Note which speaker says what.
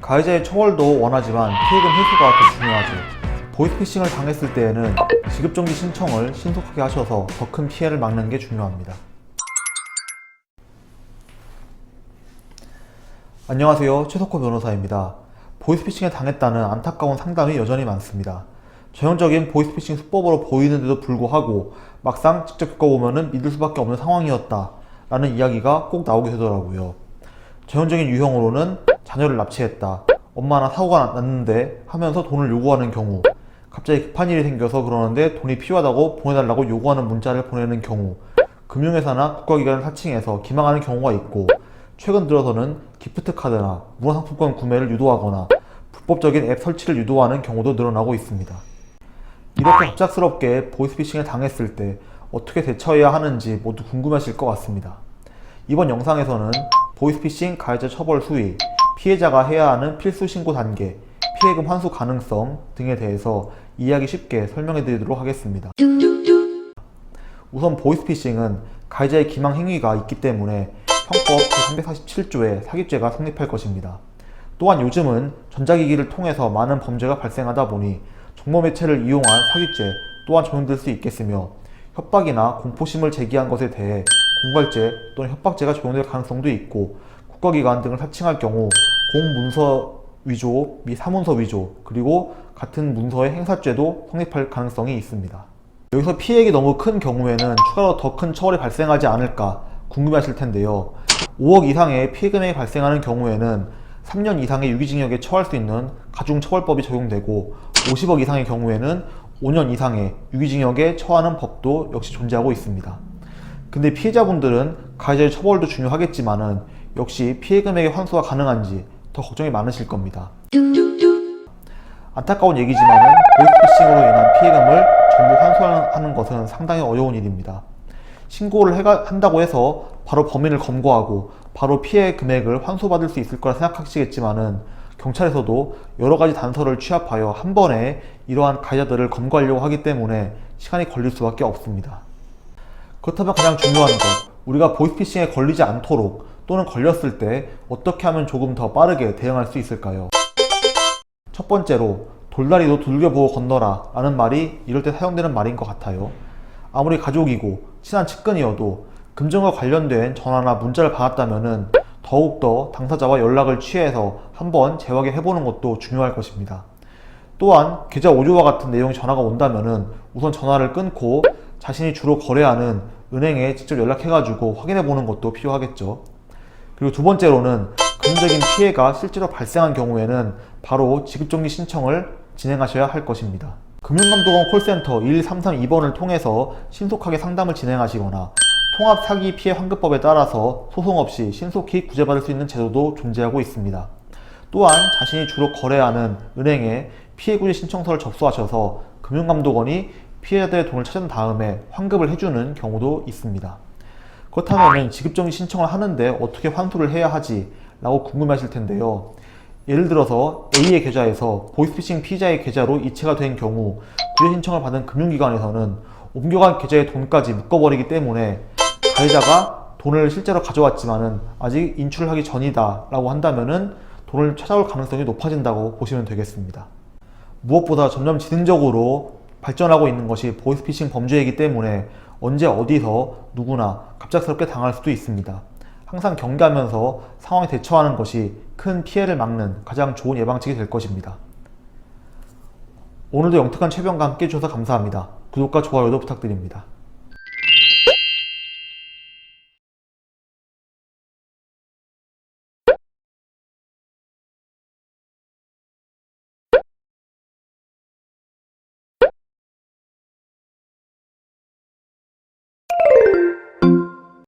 Speaker 1: 가해자의 처벌도 원하지만 피해금 회수가 더 중요하죠. 보이스피싱을 당했을 때에는 지급정지 신청을 신속하게 하셔서 더 큰 피해를 막는 게 중요합니다. 안녕하세요, 최석호 변호사입니다. 보이스피싱에 당했다는 안타까운 상담이 여전히 많습니다. 전형적인 보이스피싱 수법으로 보이는데도 불구하고 막상 직접 겪어보면 믿을 수밖에 없는 상황이었다 라는 이야기가 꼭 나오게 되더라고요. 전형적인 유형으로는 자녀를 납치했다, 엄마나 사고가 났는데 하면서 돈을 요구하는 경우, 갑자기 급한 일이 생겨서 그러는데 돈이 필요하다고 보내달라고 요구하는 문자를 보내는 경우, 금융회사나 국가기관을 사칭해서 기망하는 경우가 있고, 최근 들어서는 기프트카드나 문화상품권 구매를 유도하거나 불법적인 앱 설치를 유도하는 경우도 늘어나고 있습니다. 이렇게 갑작스럽게 보이스피싱에 당했을 때 어떻게 대처해야 하는지 모두 궁금하실 것 같습니다. 이번 영상에서는 보이스피싱 가해자 처벌 수위, 피해자가 해야 하는 필수 신고 단계, 피해금 환수 가능성 등에 대해서 이해하기 쉽게 설명해 드리도록 하겠습니다. 우선 보이스피싱은 가해자의 기망 행위가 있기 때문에 형법 제347조의 사기죄가 성립할 것입니다. 또한 요즘은 전자기기를 통해서 많은 범죄가 발생하다 보니 정보매체를 이용한 사기죄 또한 적용될 수 있겠으며, 협박이나 공포심을 제기한 것에 대해 공갈죄 또는 협박죄가 적용될 가능성도 있고, 국가기관 등을 사칭할 경우 공문서 위조 및 사문서 위조, 그리고 같은 문서의 행사죄도 성립할 가능성이 있습니다. 여기서 피해액이 너무 큰 경우에는 추가로 더 큰 처벌이 발생하지 않을까 궁금해하실 텐데요. 5억 이상의 피해금액이 발생하는 경우에는 3년 이상의 유기징역에 처할 수 있는 가중처벌법이 적용되고, 50억 이상의 경우에는 5년 이상의 유기징역에 처하는 법도 역시 존재하고 있습니다. 근데 피해자분들은 가해자의 처벌도 중요하겠지만은 역시 피해금액의 환수가 가능한지 더 걱정이 많으실 겁니다. 안타까운 얘기지만은 보이스피싱으로 인한 피해금을 전부 환수하는 것은 상당히 어려운 일입니다. 신고를 한다고 해서 바로 범인을 검거하고 바로 피해 금액을 환수받을 수 있을 거라 생각하시겠지만은 경찰에서도 여러가지 단서를 취합하여 한 번에 이러한 가해자들을 검거하려고 하기 때문에 시간이 걸릴 수밖에 없습니다. 그렇다면 가장 중요한 것, 우리가 보이스피싱에 걸리지 않도록 또는 걸렸을 때 어떻게 하면 조금 더 빠르게 대응할 수 있을까요? 첫 번째로, 돌다리도 두들겨보고 건너라 라는 말이 이럴 때 사용되는 말인 것 같아요. 아무리 가족이고 친한 측근이어도 금전과 관련된 전화나 문자를 받았다면은 더욱더 당사자와 연락을 취해서 한번 재확인 해보는 것도 중요할 것입니다. 또한 계좌 오류와 같은 내용의 전화가 온다면은 우선 전화를 끊고 자신이 주로 거래하는 은행에 직접 연락해가지고 확인해보는 것도 필요하겠죠. 그리고 두 번째로는 금전적인 피해가 실제로 발생한 경우에는 바로 지급정지 신청을 진행하셔야 할 것입니다. 금융감독원 콜센터 11332번을 통해서 신속하게 상담을 진행하시거나 통합사기 피해 환급법에 따라서 소송 없이 신속히 구제받을 수 있는 제도도 존재하고 있습니다. 또한 자신이 주로 거래하는 은행에 피해구제 신청서를 접수하셔서 금융감독원이 피해자들의 돈을 찾은 다음에 환급을 해주는 경우도 있습니다. 그렇다면 지급정지 신청을 하는데 어떻게 환수를 해야 하지? 라고 궁금하실 텐데요. 예를 들어서 A의 계좌에서 보이스피싱 피해자의 계좌로 이체가 된 경우 구제 신청을 받은 금융기관에서는 옮겨간 계좌의 돈까지 묶어버리기 때문에 가해자가 돈을 실제로 가져왔지만은 아직 인출을 하기 전이다 라고 한다면은 돈을 찾아올 가능성이 높아진다고 보시면 되겠습니다. 무엇보다 점점 지능적으로 발전하고 있는 것이 보이스피싱 범죄이기 때문에 언제 어디서 누구나 갑작스럽게 당할 수도 있습니다. 항상 경계하면서 상황에 대처하는 것이 큰 피해를 막는 가장 좋은 예방책이 될 것입니다. 오늘도 영특한 최변과 함께 해주셔서 감사합니다. 구독과 좋아요도 부탁드립니다.